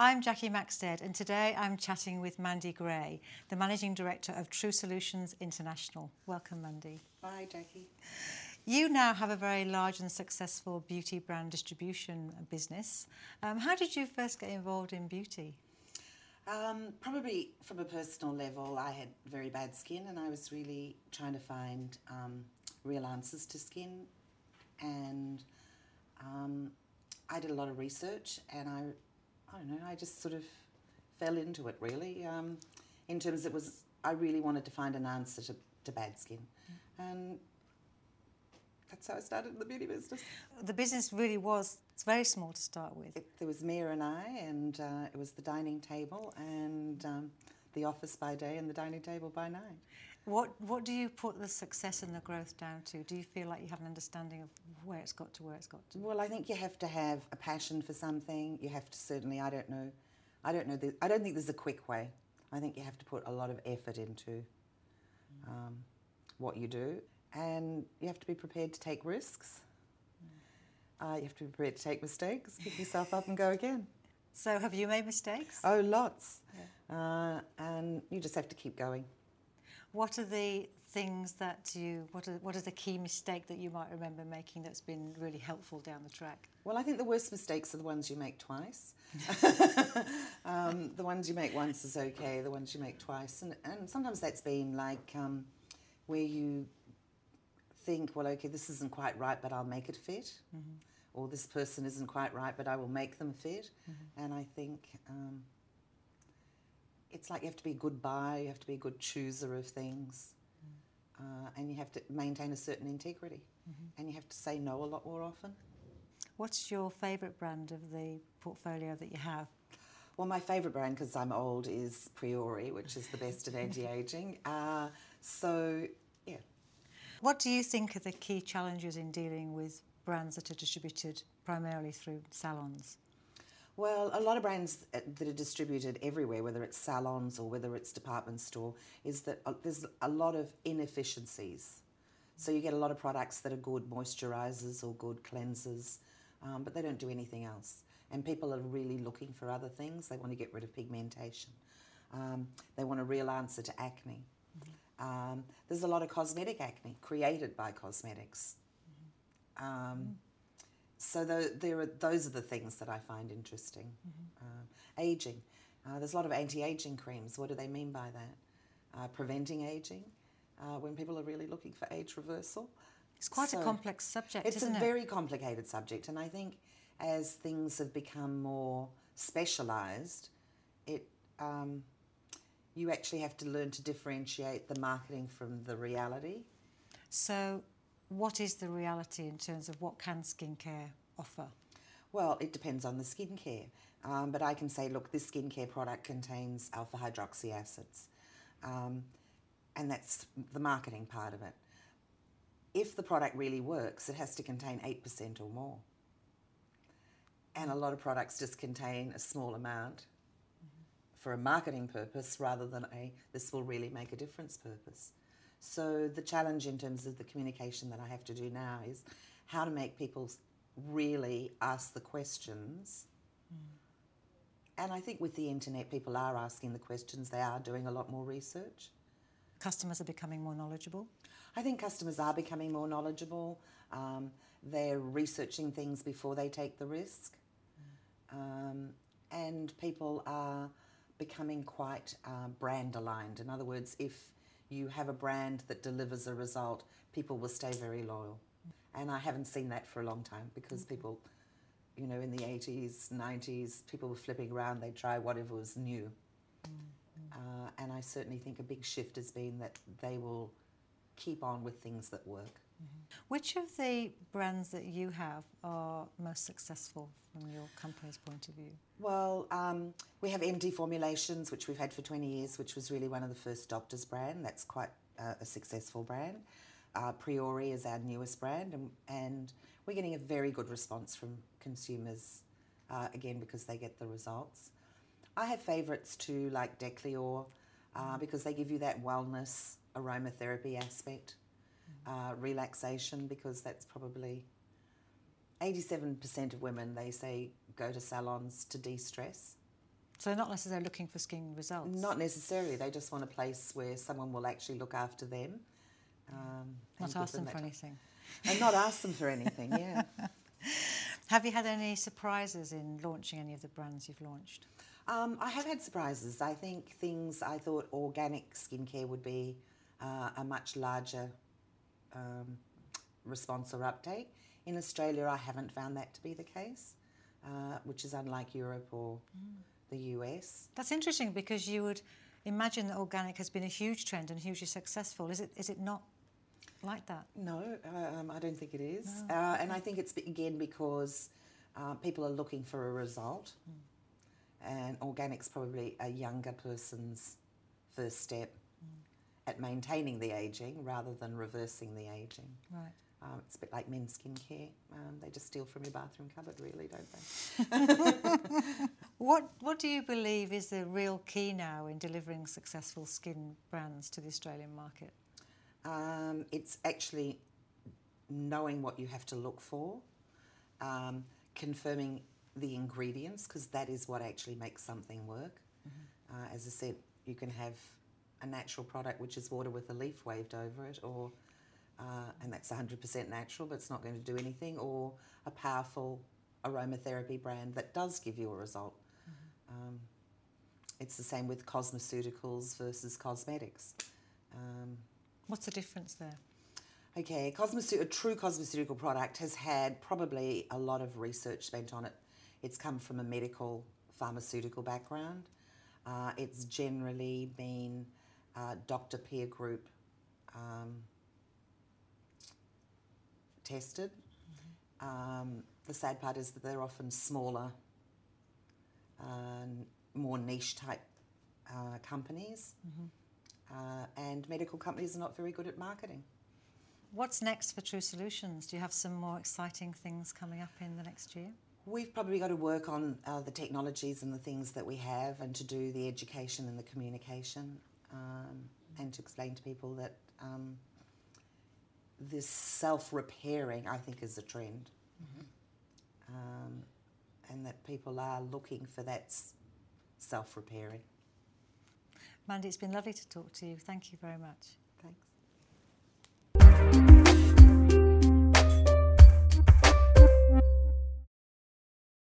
I'm Jackie Maxted, and today I'm chatting with Mandy Gray, the Managing Director of True Solutions International. Welcome, Mandy. Hi, Jackie. You now have a very large and successful beauty brand distribution business. How did you first get involved in beauty? Probably from a personal level, I had very bad skin and I was really trying to find real answers to skin, and I did a lot of research, and I don't know, I just sort of fell into it really. In terms I really wanted to find an answer to bad skin, and that's how I started in the beauty business. The business really it's very small to start with. There was Mia and I, and it was the dining table and the office by day and the dining table by night. What do you put the success and the growth down to? Do you feel like you have an understanding of where it's got to, where it's got to? Well, I think you have to have a passion for something. You have to certainly, I don't think there's a quick way. I think you have to put a lot of effort into what you do, and you have to be prepared to take risks. You have to be prepared to take mistakes, pick yourself up and go again. So have you made mistakes? Oh, lots. Yeah. And you just have to keep going. What are the things that what is the key mistake that you might remember making that's been really helpful down the track? Well, I think the worst mistakes are the ones you make twice. The ones you make once is okay, the ones you make twice. And sometimes that's been like where you think, well, okay, this isn't quite right, but I'll make it fit. Mm-hmm. Or this person isn't quite right, but I will make them fit. Mm-hmm. And I think it's like you have to be a good buyer, you have to be a good chooser of things, and you have to maintain a certain integrity, and you have to say no a lot more often. What's your favourite brand of the portfolio that you have? Well, my favourite brand, because I'm old, is Priori, which is the best at anti-aging. So, yeah. What do you think are the key challenges in dealing with brands that are distributed primarily through salons? Well, a lot of brands that are distributed everywhere, whether it's salons or whether it's department store, is that there's a lot of inefficiencies. So you get a lot of products that are good moisturisers or good cleansers, but they don't do anything else. And people are really looking for other things. They want to get rid of pigmentation. They want a real answer to acne. Mm-hmm. There's a lot of cosmetic acne created by cosmetics. Mm-hmm. So those are the things that I find interesting. Mm-hmm. Aging. There's a lot of anti-aging creams. What do they mean by that? Preventing aging, when people are really looking for age reversal. It's quite a complex subject, isn't it? It's a very complicated subject, and I think as things have become more specialised, you actually have to learn to differentiate the marketing from the reality. So what is the reality in terms of what can skincare offer? Well, it depends on the skincare. But I can say, look, this skincare product contains alpha hydroxy acids. And that's the marketing part of it. If the product really works, it has to contain 8% or more. And a lot of products just contain a small amount for a marketing purpose rather than this will really make a difference purpose. So the challenge in terms of the communication that I have to do now is how to make people really ask the questions. And I think with the internet, people are asking the questions. They are doing a lot more research. Customers are becoming more knowledgeable? I think customers are becoming more knowledgeable. They're researching things before they take the risk. And people are becoming quite brand aligned. In other words, if you have a brand that delivers a result, people will stay very loyal. And I haven't seen that for a long time, because people, you know, in the 80s, 90s, people were flipping around, they'd try whatever was new. And I certainly think a big shift has been that they will keep on with things that work. Which of the brands that you have are most successful from your company's point of view? Well, we have MD Formulations, which we've had for 20 years, which was really one of the first doctors' brand. That's quite a successful brand. Priori is our newest brand, and we're getting a very good response from consumers, again, because they get the results. I have favourites too, like Declior, because they give you that wellness, aromatherapy aspect. Relaxation, because that's probably 87% of women, they say, go to salons to de-stress. So they're not necessarily looking for skin results? Not necessarily. They just want a place where someone will actually look after them. Not ask them for anything. And not ask them for anything, yeah. Have you had any surprises in launching any of the brands you've launched? I have had surprises. I think I thought organic skincare would be a much larger response or uptake. In Australia, I haven't found that to be the case, which is unlike Europe or the US. That's interesting, because you would imagine that organic has been a huge trend and hugely successful. Is it not like that? No, I don't think it is. No, okay. And I think it's, again, because people are looking for a result. And organic's probably a younger person's first step at maintaining the ageing rather than reversing the ageing. Right. It's a bit like men's skincare. They just steal from your bathroom cupboard, really, don't they? What do you believe is the real key now in delivering successful skin brands to the Australian market? It's actually knowing what you have to look for, confirming the ingredients, because that is what actually makes something work. As I said, you can have a natural product which is water with a leaf waved over it, or and that's 100% natural but it's not going to do anything, or a powerful aromatherapy brand that does give you a result. It's the same with cosmeceuticals versus cosmetics. What's the difference there? Okay, a true cosmeceutical product has had probably a lot of research spent on it. It's come from a medical pharmaceutical background. It's generally been doctor peer group tested. The sad part is that they're often smaller, more niche type companies, and medical companies are not very good at marketing. What's next for True Solutions? Do you have some more exciting things coming up in the next year? We've probably got to work on the technologies and the things that we have, and to do the education and the communication, and to explain to people that this self-repairing, I think, is a trend. And that people are looking for that self-repairing. Mandy, it's been lovely to talk to you. Thank you very much. Thanks.